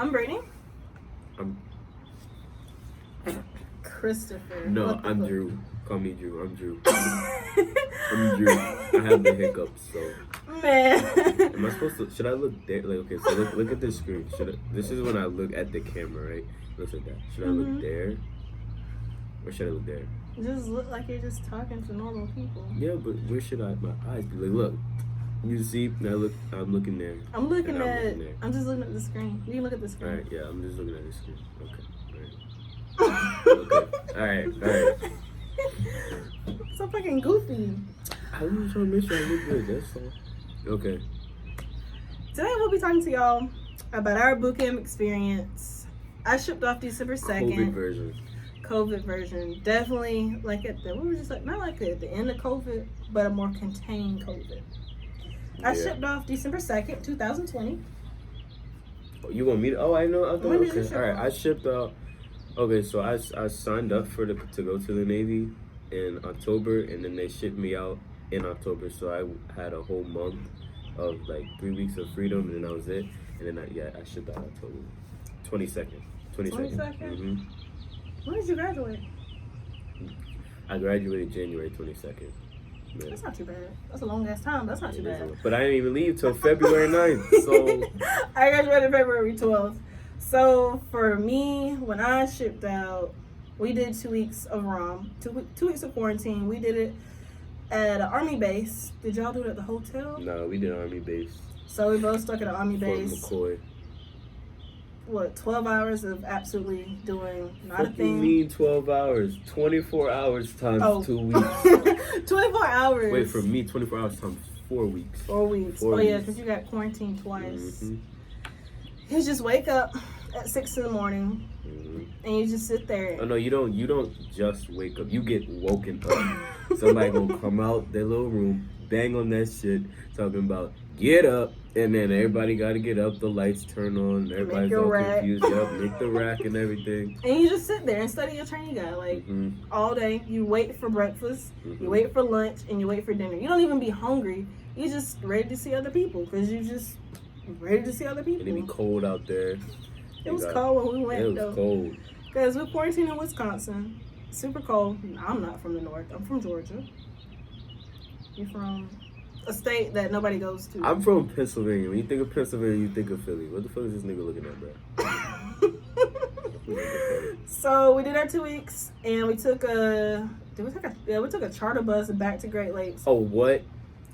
I'm Brittany. I'm Christopher. No, I'm Drew. Call me Drew. I'm Drew. I'm Drew. I have the hiccups, so. Man. Am I supposed to? Should I look there? Like, okay, so look at this screen. This is when I look at the camera, right? Looks like that. Should I look there? Or should I look there? Just look like you're just talking to normal people. Yeah, but where should my eyes be? Like, look. You see? Now I'm looking there. I'm just looking at the screen. You can look at the screen. Alright, yeah, I'm just looking at the screen. Okay, alright. Okay. So fucking goofy. I was just trying to make sure I look good, that's all. Okay. Today we'll be talking to y'all about our bootcamp experience. I shipped off December 2nd. COVID version. Definitely like we were just like, not like at the end of COVID, but a more contained COVID. I shipped off December 2nd, 2020. You want me to? Oh, I know. Okay. All right. I shipped out. Okay, so I signed up to go to the Navy in October, and then they shipped me out in October. So I had a whole month of like 3 weeks of freedom, and then that was it. And then I shipped out October 22nd. 22nd? Mm-hmm. When did you graduate? I graduated January 22nd. Man. That's not too bad. That's a long ass time. That's not too bad. But I didn't even leave till February 9th. So I graduated February 12th. So for me, when I shipped out, we did 2 weeks of ROM, 2 weeks of quarantine. We did it at an Army base. Did y'all do it at the hotel? No, we did Army base. So we both stuck at an Army base. Fort McCoy. What, 12 hours of absolutely doing not a thing? What do you mean 12 hours? 24 hours times 2 weeks. 24 hours. Wait, for me, 24 hours times 4 weeks. 4 weeks. Yeah, because you got quarantined twice. Mm-hmm. You just wake up at 6 in the morning, and you just sit there. Oh no, you don't just wake up. You get woken up. Somebody gonna come out their little room, bang on that shit, talking about get up, and then everybody gotta get up. The lights turn on. Everybody's all confused. Yep, make the rack and everything. And you just sit there and study your training guide like all day. You wait for breakfast, you wait for lunch, and you wait for dinner. You don't even be hungry. You just ready to see other people because you just ready to see other people. And it be cold out there. It was cold when we went though. It was cold. Because we're quarantined in Wisconsin. Super cold. I'm not from the north. I'm from Georgia. You're from a state that nobody goes to. I'm from Pennsylvania. When you think of Pennsylvania, you think of Philly. What the fuck is this nigga looking at, bro? So we did our 2 weeks, and we took a charter bus back to Great Lakes. Oh, what?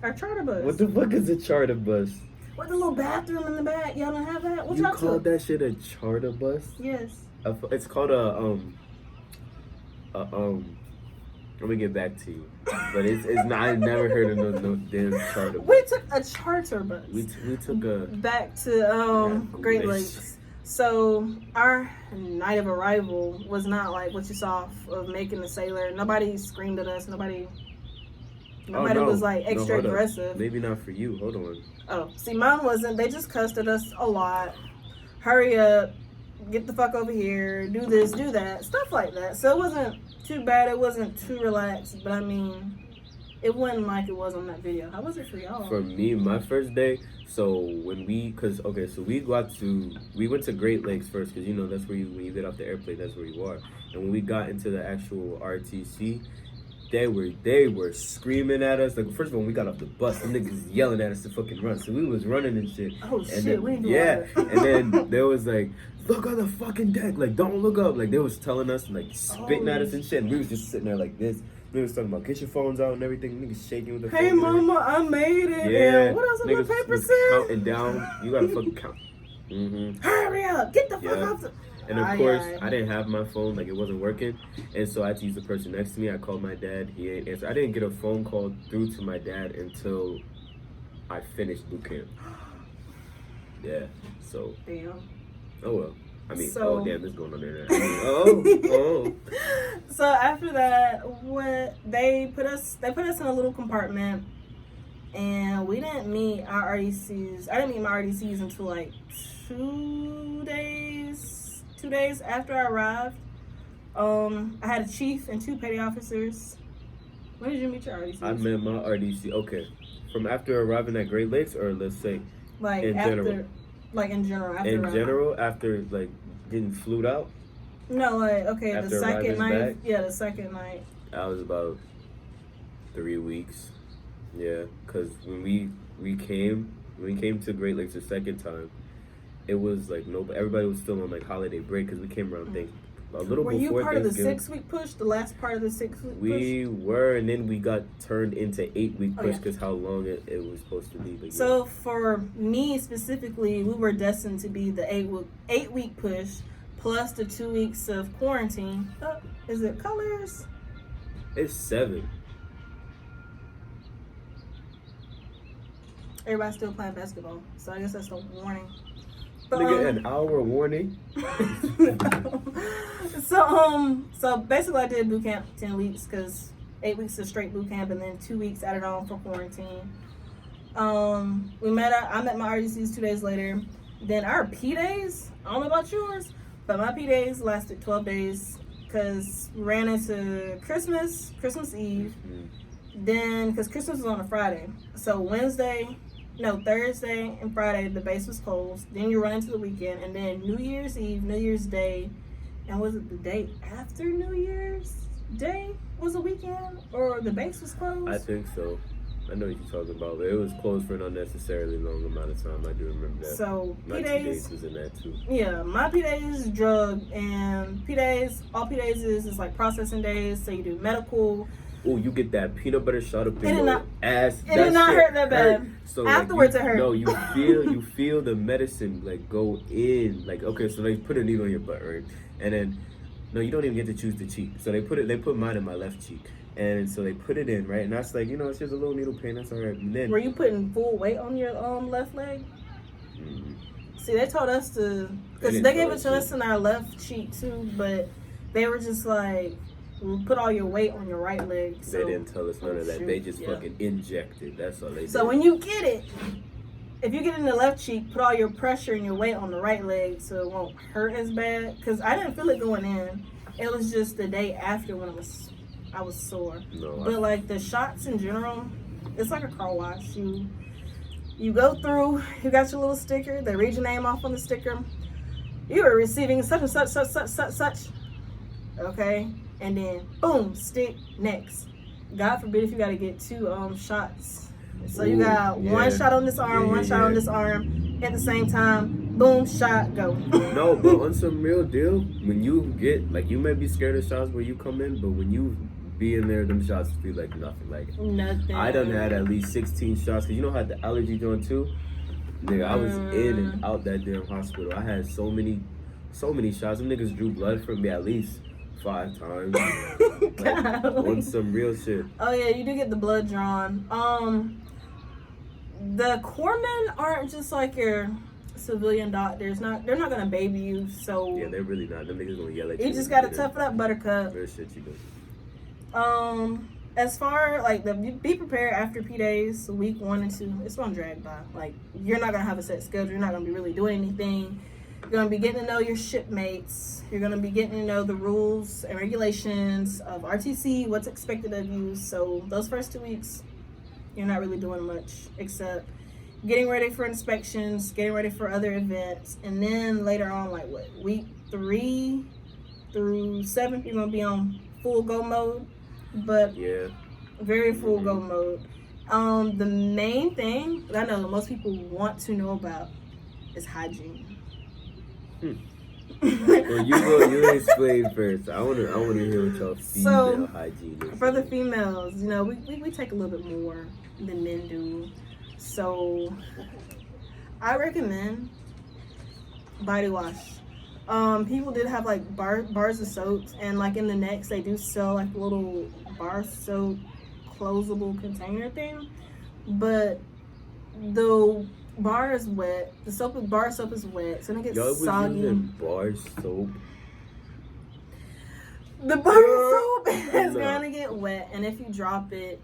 Our charter bus. What the fuck is a charter bus? With the little bathroom in the back. Y'all don't have that? What you y'all call that shit a charter bus? Yes. It's called let me get back to you. But it's not. I never heard of no damn charter bus. We took a charter bus. We took a back to Great Lakes. So our night of arrival was not like what you saw of Making the Sailor. Nobody screamed at us. Nobody was like extra aggressive. Maybe not for you. Hold on. Oh, see, mine wasn't. They just cussed at us a lot. Hurry up. Get the fuck over here. Do this, do that. Stuff like that. So it wasn't too bad. It wasn't too relaxed. But I mean, it wasn't like it was on that video. How was it for y'all? For me, my first day, so when we went to Great Lakes first, because, you know, that's where when you get off the airplane, that's where you are. And when we got into the actual RTC, they were screaming at us. Like, first of all, when we got off the bus, the niggas yelling at us to fucking run. So we was running and shit. Oh, and shit, then, we ain't doing that. And then there was like, look on the fucking deck. Like, don't look up. Like, they was telling us, like, spitting at us and shit. And we was just sitting there like this. We was talking about, get your phones out and everything. Niggas shaking with the phone. Hey, mama, I made it. Yeah. What else on my paper said? Counting down. You gotta fucking count. Hurry up. Get the fuck out. And of course, I didn't have my phone, like it wasn't working. And so I had to use the person next to me. I called my dad, he ain't answer. I didn't get a phone call through to my dad until I finished boot camp. Yeah, so. Damn. Oh well. I mean, so, oh damn, this is going on there. Oh. So after that, they put us in a little compartment, and we didn't meet our RDCs. I didn't meet my RDCs until like 2 days after I arrived. I had a chief and 2 petty officers. When did you meet your RDCs? I met my RDC. Okay, from after arriving at Great Lakes, or let's say like in after. general. Like in general, after like getting flued out. No, like okay, After the second arriving night. back? Yeah, the second night. That was about 3 weeks. Yeah, because when we came to Great Lakes the second time, it was like everybody was still on like holiday break because we came around a little Were before you part of the Thanksgiving. 6-week push? The last part of the 6-week push? We were, and then we got turned into 8-week push yeah. because how long it was supposed to be. But so for me specifically, we were destined to be the 8-week push plus the 2 weeks of quarantine. Is it colors? It's 7. Everybody's still playing basketball, so I guess that's the warning. But, Nigga, an hour warning. So basically, I did boot camp 10 weeks because 8 weeks of straight boot camp and then 2 weeks added on for quarantine. I met my RDCs 2 days later. Then our P days, I don't know about yours, but my P days lasted 12 days because we ran into Christmas Eve. Mm-hmm. Then, because Christmas was on a Friday, so Thursday and Friday, the base was closed. Then you run into the weekend, and then New Year's Eve, New Year's Day, and was it the day after New Year's Day was a weekend, or the base was closed? I think so. I know what you're talking about, but it was closed for an unnecessarily long amount of time. I do remember that. So my P days was in that too. Yeah, my P days drug, and P days, all P days is like processing days. So you do medical. Oh, you get that peanut butter shot up in your ass. It did not hurt that bad. So afterwards, like, it hurt. No, you feel the medicine like go in. Like okay, so they put a needle in your butt, right? And then no, you don't even get to choose the cheek. So they put mine in my left cheek, and so they put it in, right? And that's like it's just a little needle pain. That's all right. And then were you putting full weight on your left leg? Mm-hmm. See, they told us to, because they gave it to us in our left cheek too, but they were just like, put all your weight on your right leg. So, they didn't tell us none of that. They just fucking injected. That's all they did. So when you get it, if you get it in the left cheek, put all your pressure and your weight on the right leg so it won't hurt as bad. Because I didn't feel it going in. It was just the day after when I was sore. No, but like the shots in general, it's like a car wash. You go through, you got your little sticker, they read your name off on the sticker. You are receiving such and such. Okay? And then boom, stick next. God forbid if you gotta get 2 shots. So you got one shot on this arm, one shot on this arm at the same time. Boom, shot, go. No, but on some real deal, when you get like you may be scared of shots when you come in, but when you be in there, them shots feel like nothing. Like nothing. I done had at least 16 shots because I had the allergy joint too. Nigga, I was in and out that damn hospital. I had so many shots. Them niggas drew blood from me at least 5 times. Like, on some real shit. Oh yeah, you do get the blood drawn. The corpsmen aren't just like your civilian doctors. They're not gonna baby you. So yeah, they're really not. Them niggas gonna yell at you. You just gotta tough it up, buttercup. Real shit you do. As far like be prepared after P days, week 1 and 2, it's gonna drag by. Like you're not gonna have a set schedule. You're not gonna be really doing anything. You're gonna be getting to know your shipmates. You're gonna be getting to know the rules and regulations of RTC, what's expected of you. So those first 2 weeks, you're not really doing much except getting ready for inspections, getting ready for other events, and then later on, like week 3 through 7, you're gonna be on full go mode. But yeah, very full go mode. The main thing that I know most people want to know about is hygiene. Well, you explain first. I wanna hear what y'all female hygiene is. For the females, we take a little bit more than men do. So I recommend body wash. People did have like bars of soaps, and like in the next they do sell like little bar soap closable container thing, but the bar is wet. The bar soap is wet, so it gets soggy. Using bar soap. The bar soap is gonna get wet, and if you drop it,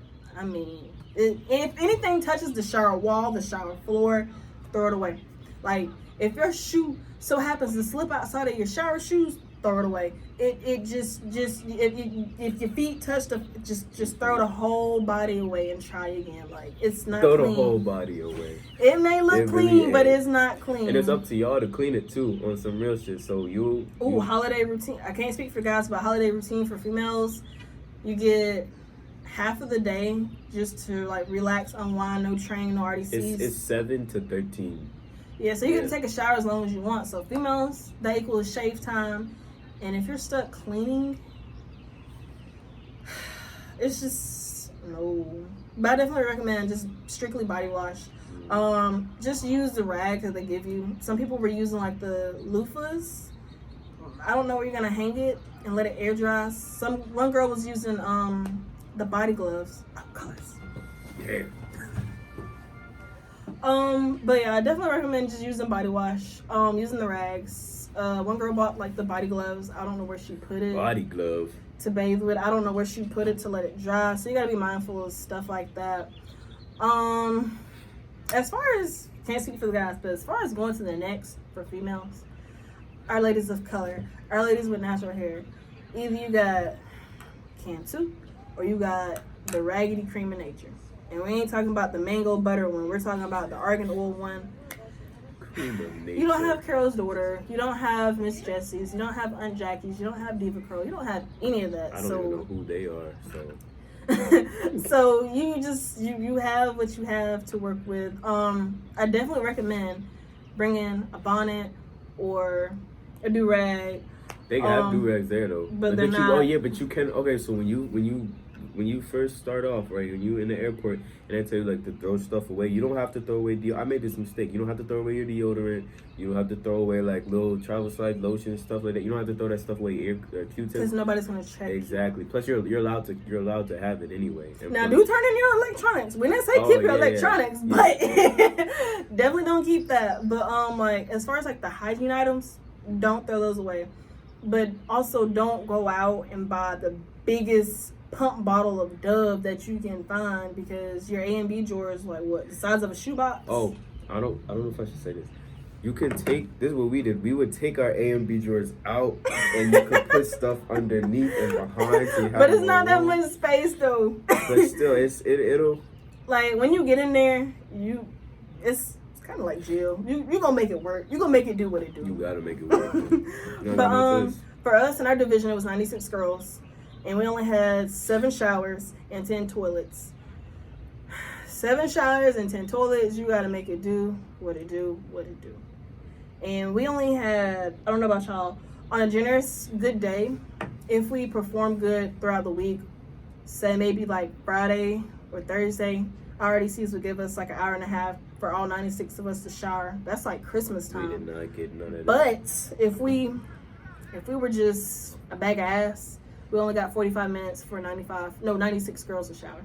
if anything touches the shower wall, the shower floor, throw it away. Like if your shoe so happens to slip outside of your shower shoes, throw it away. It just if your feet touch the just throw the whole body away and try again. Like it's not throw clean. The whole body away. It may look clean, really but it's not clean. And it's up to y'all to clean it too on some real shit. So holiday routine. I can't speak for guys, but holiday routine for females, you get half of the day just to like relax, unwind, no training, no RDCs. It's 7 to 13. Yeah, so you get to take a shower as long as you want. So females, that equals shave time. And if you're stuck cleaning, it's just no. But I definitely recommend just strictly body wash. Just use the rag that they give you. Some people were using like the loofahs. I don't know where you're gonna hang it and let it air dry. One girl was using the body gloves. Oh, colors. Yeah. But yeah, I definitely recommend just using body wash. Using the rags. One girl bought like the body gloves. I don't know where she put it. Body glove. To bathe with. I don't know where she put it to let it dry. So you gotta be mindful of stuff like that. As far as, can't speak for the guys, but as far as going to the next for females, our ladies of color, our ladies with natural hair, either you got Cantu or you got the Raggedy Cream of Nature. And we ain't talking about the mango butter one. We're talking about the argan oil one. Cream of Nature. You don't have Carol's Daughter. You don't have Miss Jessie's. You don't have Aunt Jackie's. You don't have Diva Curl. You don't have any of that. I don't even know who they are. So. So you have what you have to work with. I definitely recommend bringing a bonnet or a do-rag. They have do-rags there though. But they're not. But you can. Okay, so when you first start off, right, when you in the airport and they tell you like to throw stuff away, you don't have to throw away I made this mistake. You don't have to throw away your deodorant. You don't have to throw away like little travel size lotion, stuff like that. You don't have to throw that stuff away. Q-tips. Because nobody's gonna check. Exactly. Plus you're allowed to have it anyway. And now do turn in your electronics. We didn't say keep your electronics, but definitely don't keep that. But like as far as like the hygiene items, don't throw those away. But also don't go out and buy the biggest pump bottle of Dove that you can find, because your A and B drawer is like what, the size of a shoebox. Oh, I don't know if I should say this. You can take, this is what we did. We would take our A and B drawers out and you could put stuff underneath and behind. So but it's not that much space though. But still, it'll like when you get in there, it's kind of like jail. You gonna make it work. You gonna make it do what it do. You gotta make it work. But for us in our division, it was 96 girls. And we only had 7 showers and 10 toilets. 7 showers and 10 toilets, you gotta make it do what it do. And we only had, I don't know about y'all, on a generous good day, if we perform good throughout the week, say maybe like Friday or Thursday, our RDCs would give us like an hour and a half for all 96 of us to shower. That's like Christmas time. We did not get none of that. But if we were just a bag of ass, we only got 45 minutes for 96 girls to shower.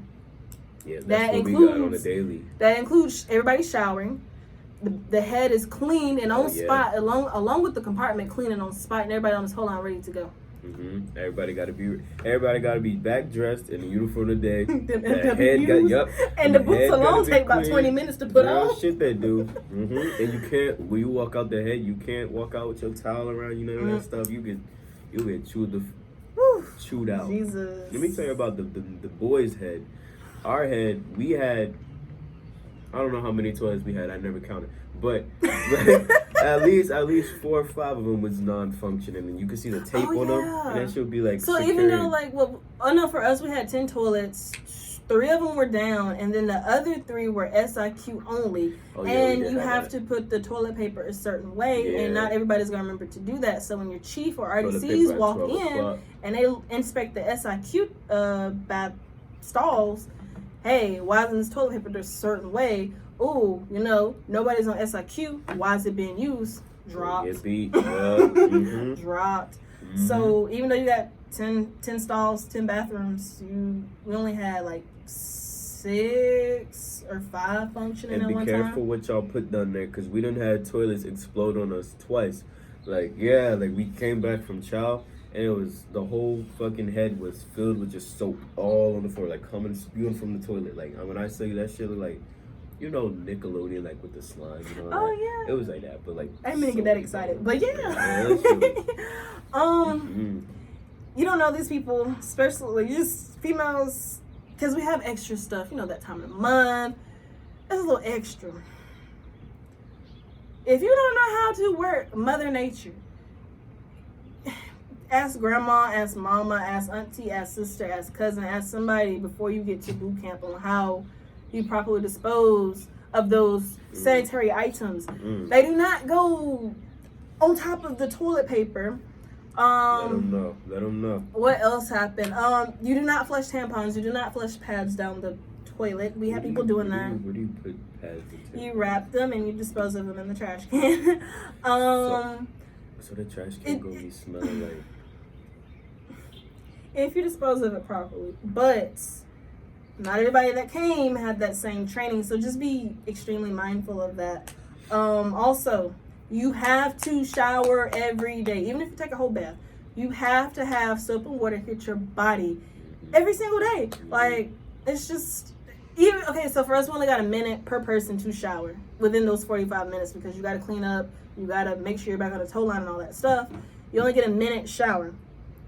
Yeah, that's what we got on a daily. That includes everybody showering. The head is clean and on spot, along with the compartment clean and on spot, and everybody on this whole line ready to go. Mm-hmm. Everybody got to be back dressed in the uniform today. And the boots alone take about 20 minutes to put on. Shit they do. Mm-hmm. And you can't, when you walk out the head, you can't walk out with your towel around. You know that stuff. You get chewed out. Jesus. Let me tell you about the boys' head. Our head, we had, I don't know how many toilets we had. I never counted, but at least 4 or 5 of them was non-functioning, and you could see the tape on them, and that should be like. So secured. even though for us we had 10 toilets, 3 of them were down, and then the other 3 were SIQ only. And you have to put the toilet paper a certain way, and not everybody's gonna remember to do that. So when your chief or RDCs walk in and they inspect the SIQ bath stalls, hey, why isn't this toilet paper a certain way? Oh, nobody's on SIQ. Why is it being used? Dropped. Get beat. Mm-hmm. Dropped. Mm-hmm. So even though you got 10 stalls, 10 bathrooms, we only had like 6 or 5 functioning at one time. And be careful what y'all put down there, because we done had toilets explode on us twice. We came back from chow, and it was, the whole fucking head was filled with just soap all on the floor, like coming, spewing from the toilet. Like, when I say that shit look like you know, Nickelodeon, like with the slime, you know. Oh like, yeah. It was like that, but like. I didn't get that excited, but yeah. Mm-hmm. You don't know these people, especially just females, because we have extra stuff. You know, that time of the month, it's a little extra. If you don't know how to work Mother Nature, ask grandma, ask mama, ask auntie, ask sister, ask cousin, ask somebody before you get to boot camp on how you properly dispose of those sanitary items. They do not go on top of the toilet paper. Let them know. What else happened? You do not flush tampons. You do not flush pads down the toilet. We have people doing that. Where do you put pads in? You wrap them and you dispose of them in the trash can. So the trash can go be smelling like. If you dispose of it properly, but not everybody that came had that same training, so just be extremely mindful of that. Also, you have to shower every day, even if you take a whole bath. You have to have soap and water hit your body every single day. Like, it's just even okay. So for us, we only got a minute per person to shower within those 45 minutes because you got to clean up, you got to make sure you're back on the toe line and all that stuff. You only get a minute shower.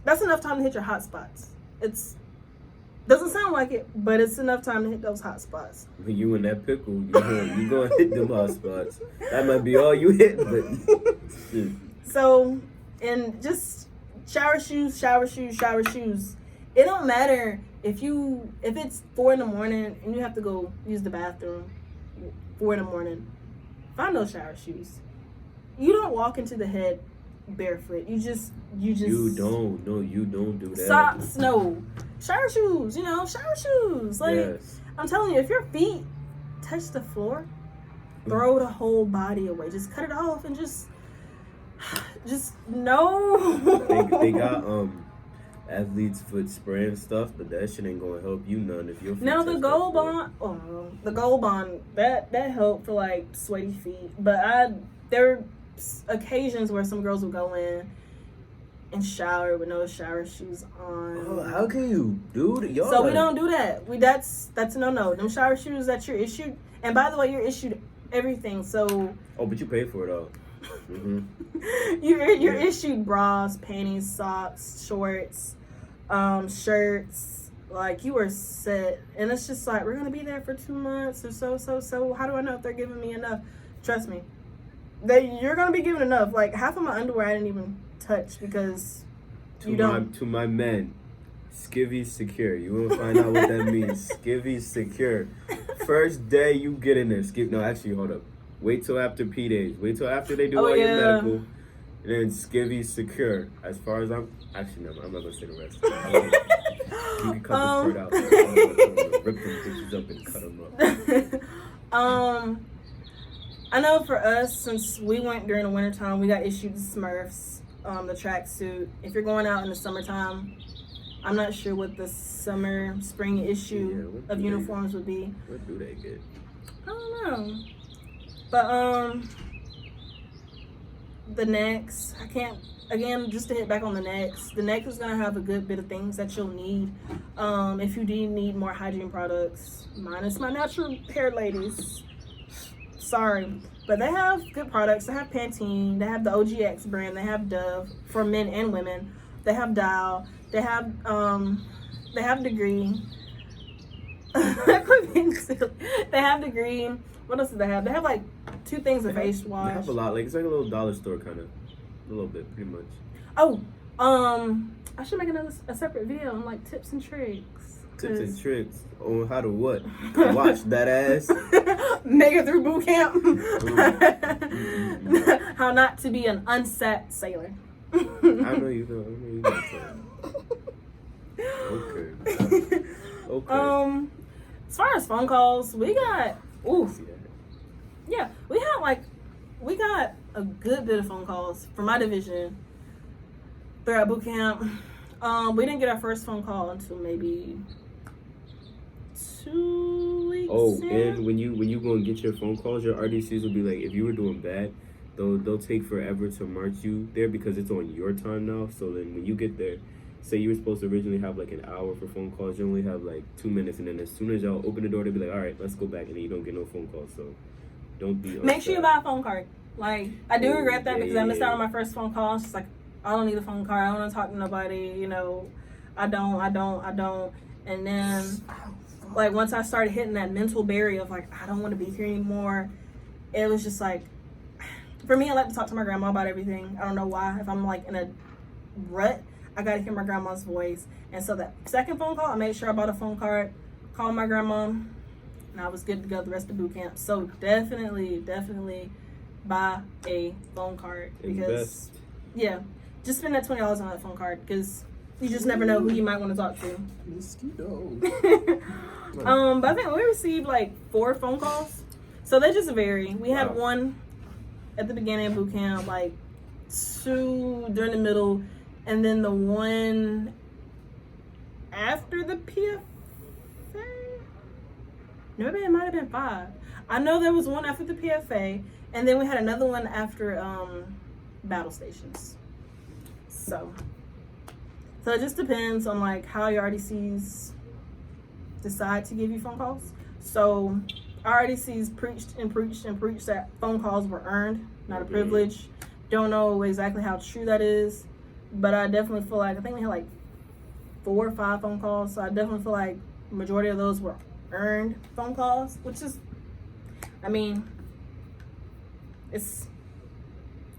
That's enough time to hit your hot spots. It's doesn't sound like it, but it's enough time to hit those hot spots. When you in that pickle, you gonna hit them hot spots. That might be all you hit, but So, and just shower shoes. It don't matter if it's 4 a.m. and you have to go use the bathroom 4 a.m. Find those shower shoes. You don't walk into the head barefoot. You don't do that. Socks, no. Shower shoes, shower shoes. Like, yes. I'm telling you, if your feet touch the floor, throw the whole body away. Just cut it off and just no. They got athlete's foot spray and stuff, but that shit ain't gonna help you none if your feet now the Gold Bond, that helped for like sweaty feet. But there were occasions where some girls would go in and shower with no shower shoes on. Oh, how can you do that? So we don't do that. That's a no. Them shower shoes that you're issued, and by the way, you're issued everything. So. Oh, but you pay for it all. Mm-hmm. You're issued bras, panties, socks, shorts, shirts. Like, you are set, and it's just like, we're gonna be there for 2 months or so. How do I know if they're giving me enough? Trust me, you're gonna be given enough. Like, half of my underwear I didn't even touch because to my men, skivvy secure. You will find out what that means. Skivvy secure. First day you get in there. Actually, hold up. Wait till after P days. Wait till after they do all your medical, and then skivvy secure. As far as I'm not gonna say the rest. You can cut this part out. Rip them bitches up and cut them up. I know for us, since we went during the wintertime, we got issued the Smurfs, the tracksuit. If you're going out in the summertime, I'm not sure what the spring issue of uniforms would be. What do they get? I don't know. But the necks, just to hit back on the necks is gonna have a good bit of things that you'll need. If you do need more hygiene products, minus my natural hair ladies, sorry, but they have good products. They have Pantene, they have the OGX brand, they have Dove for men and women, they have Dial, they have Degree. They have Degree. What else do they have? They have like 2 things of face wash. They have a lot. Like, it's like a little dollar store kind of, a little bit, pretty much. Oh, I should make a separate video on like tips and tricks. Tips and tricks on how to what? Watch that ass. Make it through boot camp. How not to be an unsat sailor. I know you know. Okay. As far as phone calls, we got. Yeah, we got a good bit of phone calls for my division throughout boot camp. We didn't get our first phone call until maybe 2 weeks. Oh, and when you go and get your phone calls, your RDCs will be like, if you were doing bad, they'll take forever to march you there because it's on your time now. So then when you get there, say you were supposed to originally have like an hour for phone calls, you only have like 2 minutes, and then as soon as y'all open the door, they'll be like, all right, let's go back, and then you don't get no phone calls. So don't be. Make sure you buy a phone card. Like, I do regret that because I missed out on my first phone call. It's just like, I don't need a phone card. I don't want to talk to nobody. You know, I don't. And then, like, once I started hitting that mental barrier of like, I don't want to be here anymore, it was just like, for me, I like to talk to my grandma about everything. I don't know why. If I'm like in a rut, I gotta hear my grandma's voice. And so that second phone call, I made sure I bought a phone card, called my grandma, and I was good to go the rest of boot camp. So definitely buy a phone card because yeah, just spend that $20 on that phone card because you just never know who you might want to talk to. But I think we received like 4 phone calls, so they just vary. We had one at the beginning of boot camp, like 2 during the middle, and then the one after the PFA. Maybe it might have been 5. I know there was one after the PFA, and then we had another one after battle stations. So it just depends on like how your RDCs decide to give you phone calls. So our RDCs preached that phone calls were earned, not a privilege. Don't know exactly how true that is, but I definitely feel like, I think we had like 4 or 5 phone calls, so I definitely feel like the majority of those were earned phone calls, which is, I mean, it's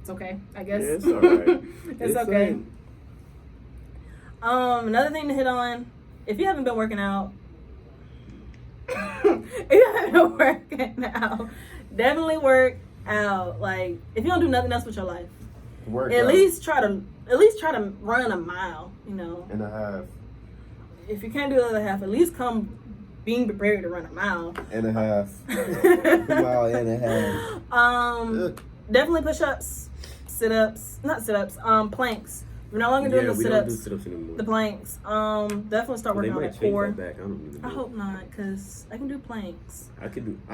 okay, I guess. Yeah, it's all right. It's okay. Another thing to hit on, if you haven't been working out, definitely work out. Like, if you don't do nothing else with your life, at least try to run a mile, you know. And a half. If you can't do the other half, at least come being prepared to run a mile. And a half. A mile and a half. Definitely push-ups, planks. We're no longer doing the sit-ups. We don't do sit-ups anymore. The planks. Definitely start working on that core. Back. I don't even know. I hope not, because I can do planks. I'll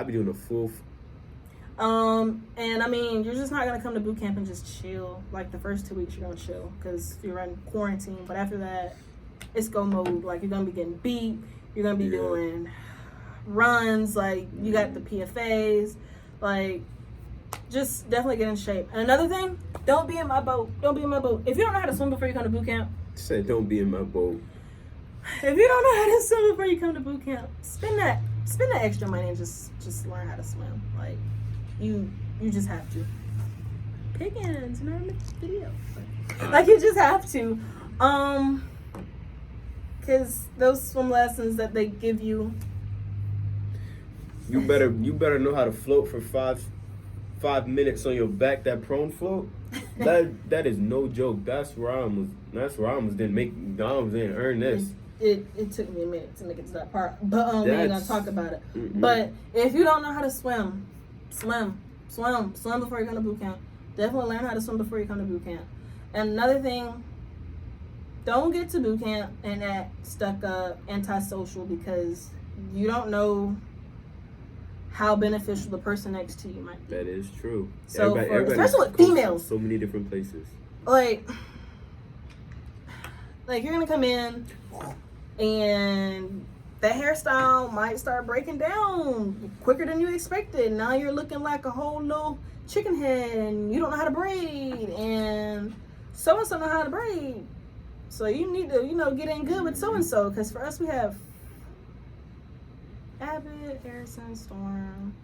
be doing a full. And I mean, you're just not gonna come to boot camp and just chill. Like the first 2 weeks, you're gonna chill because you're in quarantine. But after that, it's go mode. Like you're gonna be getting beat. You're gonna be doing runs. Like you got the PFAs. Like, just definitely get in shape. And another thing, don't be in my boat. If you don't know how to swim before you come to boot camp, say don't be in my boat. If you don't know how to swim before you come to boot camp, spend that extra money and just learn how to swim. Like, you just have to. Pickens, in our video. Like, you just have to. Because those swim lessons that they give you. You better know how to float for 5 minutes on your back. That prone float, that is no joke. That's where I was. Didn't earn this. It took me a minute to make it to that part, but we ain't gonna talk about it. Mm-mm. But if you don't know how to swim before you come to boot camp. Definitely learn how to swim before you come to boot camp. And another thing, don't get to boot camp and act stuck up, antisocial, because you don't know how beneficial the person next to you might be. That is true. So, especially with females, so many different places. Like you're gonna come in and that hairstyle might start breaking down quicker than you expected. Now you're looking like a whole little chicken head, and you don't know how to braid, and so and so know how to braid. So you need to, get in good with so and so. Because for us, we have Abbott, Harrison, Storm,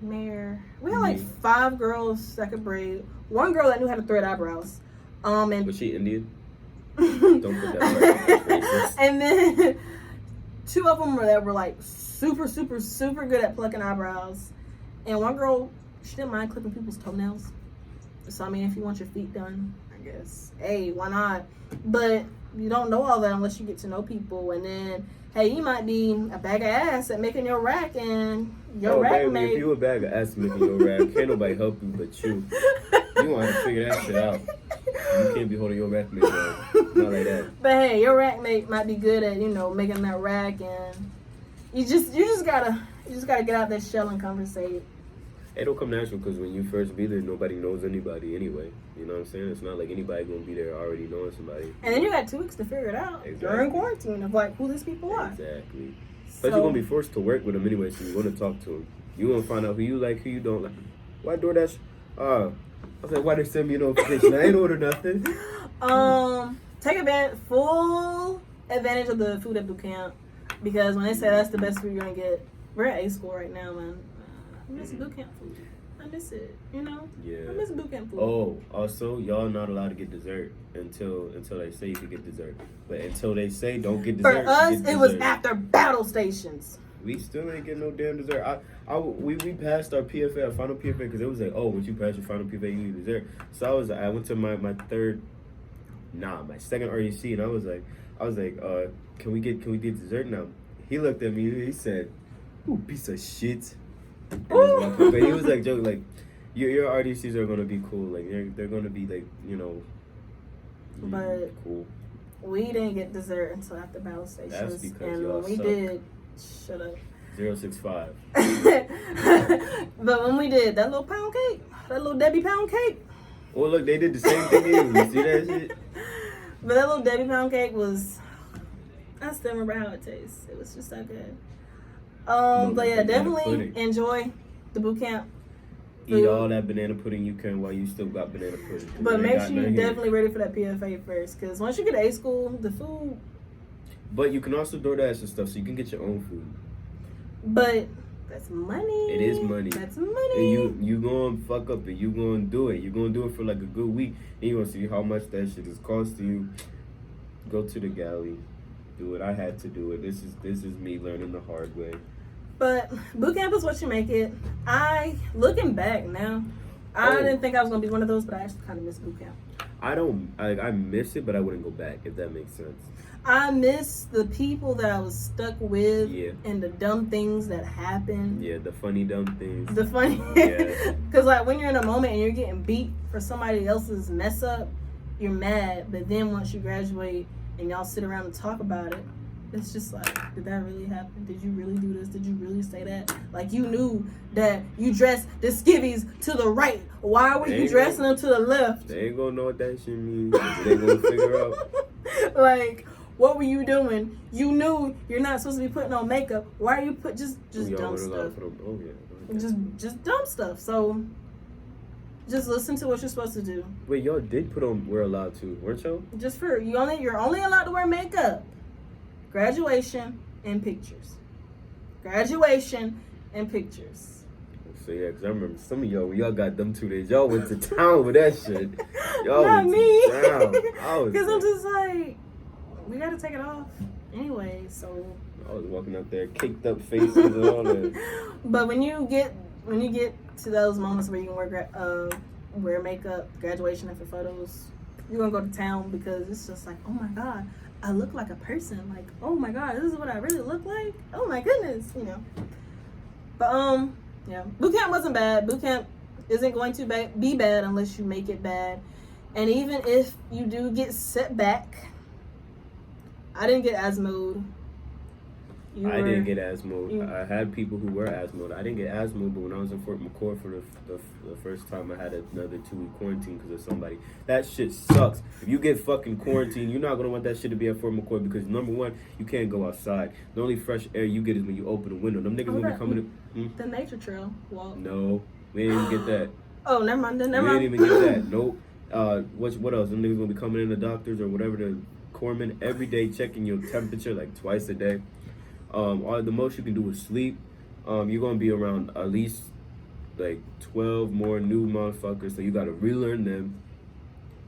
Mayor. We had like 5 girls that could braid. 1 girl that knew how to thread eyebrows. And was she Indian? Don't put that. And then 2 of them were like super, super, super good at plucking eyebrows. And 1 girl, she didn't mind clipping people's toenails. So I mean, if you want your feet done, I guess, hey, why not? But you don't know all that unless you get to know people. And then, hey, you might be a bag of ass at making your rack, and your rack baby, mate. If you a bag of ass making your rack, can't nobody help you but you. You want to figure that shit out. You can't be holding your rack mate up. Not like that. But hey, your rack mate might be good at, making that rack, and you just gotta get out that shell and conversate. it don't come natural because when you first be there, nobody knows anybody anyway. You know what I'm saying? It's not like anybody gonna be there already knowing somebody. And then you got 2 weeks to figure it out during quarantine of like who these people are. Exactly. But you're gonna be forced to work with them anyway, so you're gonna talk to them. You're gonna find out who you like, who you don't like. Why DoorDash? I was like, why they send me a notification? I ain't ordered nothing. Take full advantage of the food at Bootcamp, because when they say that's the best food you're gonna get, we're at A school right now, man. I miss Bootcamp food. I miss it, you know? Yeah. I miss Bootcamp food. Oh, also, y'all not allowed to get dessert until they say you can get dessert. But until they say don't get dessert. For us, it was after battle stations. We still ain't getting no damn dessert. We passed our PFA, our final PFA, because it was like, oh, once you pass your final PFA, you need dessert. So I went to my second REC, and I was like, can we get dessert now? He looked at me, he said, "Ooh, piece of shit." But he was like joking, like, your RDCs are gonna be cool, like they're gonna be like, you know, but cool. We didn't get dessert until after battle stations. That's because and y'all when we suck. did, shut up. 065. But when we did that little pound cake, that little Debbie pound cake. Oh look, they did the same thing to you. You see that shit? But that little Debbie pound cake was, I still remember how it tastes. It was just so good. But yeah, definitely enjoy the Bootcamp. Eat all that banana pudding you can while you still got banana pudding. But make sure you're definitely ready for that PFA first, because once you get to A school, the food. But you can also DoorDash and stuff, so you can get your own food. But that's money. It is money. That's money. And you gonna fuck up and you gonna do it. You gonna do it for like a good week. And you gonna see how much that shit is costing you. Go to the galley. Do it. I had to do it. This is me learning the hard way. But Bootcamp is what you make it. Looking back now, I didn't think I was gonna be one of those, but I actually kind of miss Bootcamp. I miss it, but I wouldn't go back, if that makes sense. I miss the people that I was stuck with, Yeah. and the dumb things that happened. Yeah, the funny dumb things. The funny, Yeah. Because like when you're in a moment and you're getting beat for somebody else's mess up, you're mad. But then once you graduate and y'all sit around and talk about it, it's just like, did that really happen? Did you really do this? Did you really say that? Like, you knew that you dressed the skivvies to the right. Why were you dressing them to the left? They ain't gonna know what that shit means. They gonna figure out. Like, what were you doing? You knew you're not supposed to be putting on makeup. Why are you just dumb stuff? Just dumb stuff. So just listen to what you're supposed to do. Wait, y'all did we're allowed to, weren't y'all? You're only allowed to wear makeup. Graduation and pictures. Graduation and pictures. So yeah, because I remember some of y'all, when y'all got them 2 days, y'all went to town with that shit. Y'all Not went me. to town. Because I'm just like, we gotta take it off anyway. So I was walking up there, caked up faces and all that. But when you get to those moments where you can wear makeup, graduation, and for photos, you're gonna go to town, because it's just like, oh my god, I look like a person. Like, oh my god, this is what I really look like. Oh my goodness, you know. But yeah, Bootcamp wasn't bad. Bootcamp isn't going to be bad unless you make it bad. And even if you do get set back, I didn't get Asmode. I didn't get Asmode. I had people who were Asmode. I didn't get Asmode, but when I was in Fort McCoy for the first time, I had another 2-week quarantine because of somebody. That shit sucks. If you get fucking quarantined, you're not going to want that shit to be at Fort McCoy, because number one, you can't go outside. The only fresh air you get is when you open the window. Them niggas going to be coming in. The nature trail walk. No, we didn't even get that. Oh, never mind. We didn't even get that. Nope. What else? Them niggas going to be coming in, the doctors or whatever, the corpsmen, every day checking your temperature like twice a day. All the most you can do is sleep. You're gonna be around at least like 12 more new motherfuckers, so you gotta relearn them.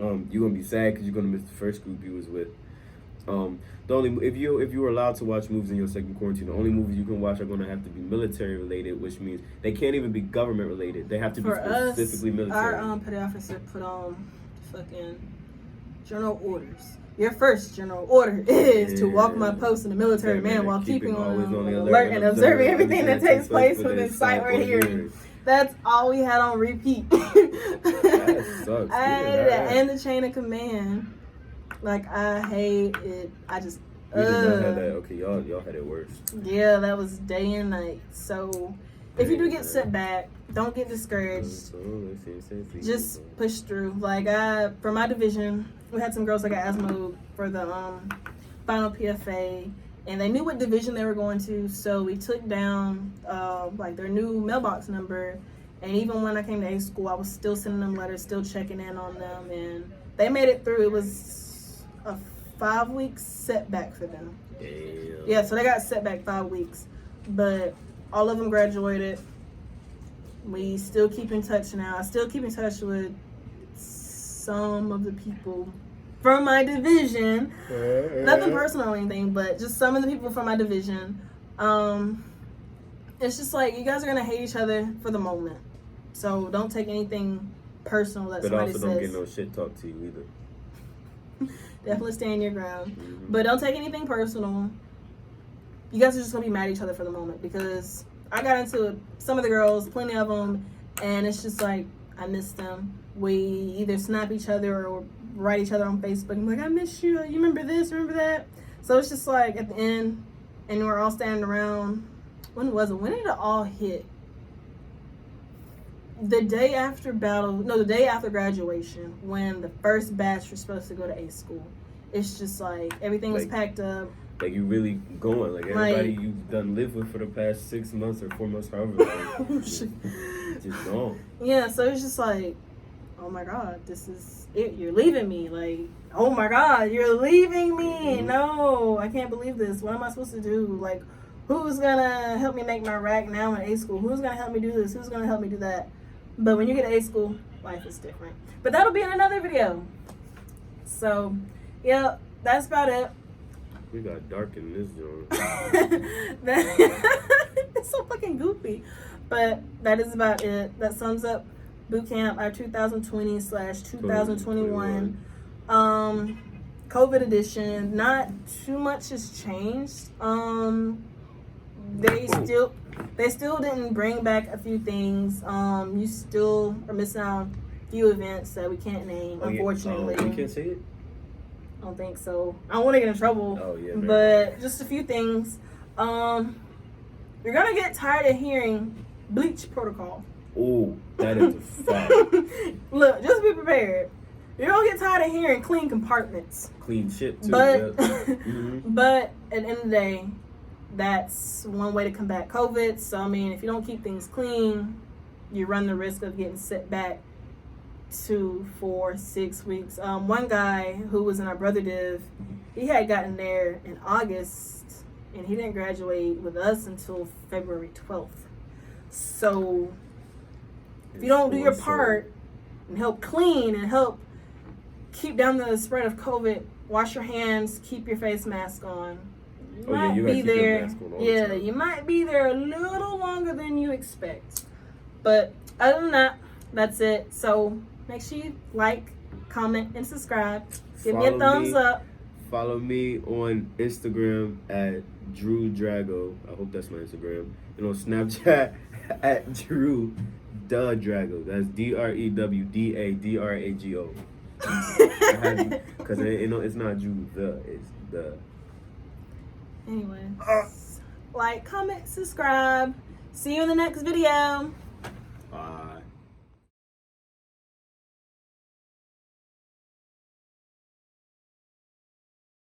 You're gonna be sad because you're gonna miss the first group you was with. If you were allowed to watch movies in your second quarantine, the only movies you can watch are gonna have to be military related, which means they can't even be government related. They have to be specifically military. Our petty officer put on fucking general orders. Your first general order is to walk my post in the military man while keeping on alert and observing everything that takes place within sight or hearing. That's all we had on repeat. That sucks. I hated that. And the chain of command. Like, I hate it. I just we did not have that. Okay, y'all had it worse. Yeah, that was day and night. So if you do get set back, don't get discouraged. Just push through. Like, for my division, we had some girls that got asthma for the final PFA, and they knew what division they were going to, so we took down like their new mailbox number. And even when I came to A school, I was still sending them letters, still checking in on them, and they made it through. It was a 5-week setback for them. Damn. Yeah, so they got set back 5 weeks, but all of them graduated. We still keep in touch now. I still keep in touch with some of the people from my division. Nothing personal or anything, but just some of the people from my division. It's just like, you guys are gonna hate each other for the moment, so don't take anything personal that somebody says. But also don't get no shit talked to you either. Definitely stand your ground. But don't take anything personal. You guys are just going to be mad at each other for the moment, because I got into some of the girls, plenty of them, and it's just like, I miss them. We either snap each other or write each other on Facebook. I'm like, I miss you. You remember this? Remember that? So it's just like, at the end, and we're all standing around. When was it? When did it all hit? The day after the day after graduation, when the first batch was supposed to go to A school. It's just like, everything was packed up. Like, you really going. Like, everybody you've done live with for the past 6 months or 4 months, however long. just gone. Yeah, so it's just like, oh my God, this is it. You're leaving me. Like, oh my God, you're leaving me. No, I can't believe this. What am I supposed to do? Like, who's gonna help me make my rack now in A school? Who's gonna help me do this? Who's gonna help me do that? But when you get to A school, life is different. But that'll be in another video. So, yeah, that's about it. We got dark in this joint. It's so fucking goofy. But that is about it. That sums up Bootcamp, our 2020/2021 COVID edition. Not too much has changed. They still didn't bring back a few things. You still are missing out on a few events that we can't name, unfortunately. You can't say it? I don't think so. I don't want to get in trouble. Oh, yeah, but just a few things. You're going to get tired of hearing bleach protocol. Oh, that is a fact. Look, just be prepared. You're going to get tired of hearing clean compartments. Clean shit, too. But, yeah. But at the end of the day, that's one way to combat COVID. So, I mean, if you don't keep things clean, you run the risk of getting set back 2, 4, 6 weeks. One guy who was in our brother div, he had gotten there in August, and he didn't graduate with us until February 12th. So, if you don't do your part and help clean and help keep down the spread of COVID, wash your hands, keep your face mask on. You might be there. Yeah, you might be there a little longer than you expect. But other than that, that's it. So make sure you like, comment, and subscribe. Give me a thumbs up. Follow me on Instagram at Drew Drago. I hope that's my Instagram. And on Snapchat at Drew Da Drago. That's DREWDADRAGO. Because it's not Drew it's the. Anyway, like, comment, subscribe. See you in the next video.